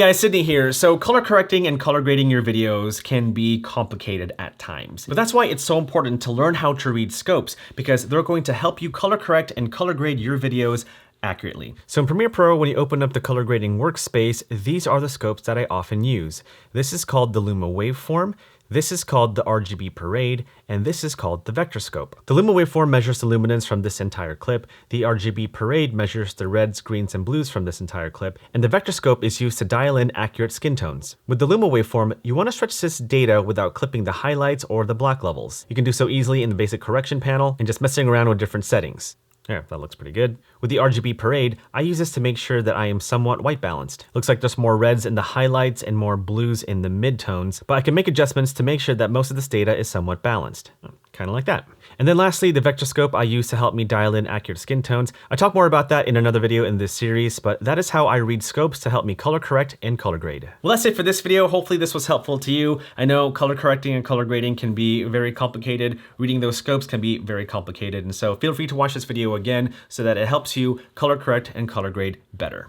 Hey guys, Sydney here. So color correcting and color grading your videos can be complicated at times. But that's why it's so important to learn how to read scopes, because they're going to help you color correct and color grade your videos accurately. So in Premiere Pro, when you open up the color grading workspace, these are the scopes that I often use. This is called the Luma waveform. This is called the RGB parade, and this is called the vector scope. The Luma waveform measures the luminance from this entire clip. The RGB parade measures the reds, greens, and blues from this entire clip. And the vector scope is used to dial in accurate skin tones. With the Luma waveform, you want to stretch this data without clipping the highlights or the black levels. You can do so easily in the basic correction panel and just messing around with different settings. Yeah, that looks pretty good. With the RGB parade, I use this to make sure that I am somewhat white balanced. Looks like there's more reds in the highlights and more blues in the midtones, but I can make adjustments to make sure that most of this data is somewhat balanced. Kind of like that. And then lastly, the vector scope I use to help me dial in accurate skin tones. I talk more about that in another video in this series, but that is how I read scopes to help me color correct and color grade. Well, that's it for this video. Hopefully this was helpful to you. I know color correcting and color grading can be very complicated. Reading those scopes can be very complicated. And so feel free to watch this video again so that it helps you color correct and color grade better.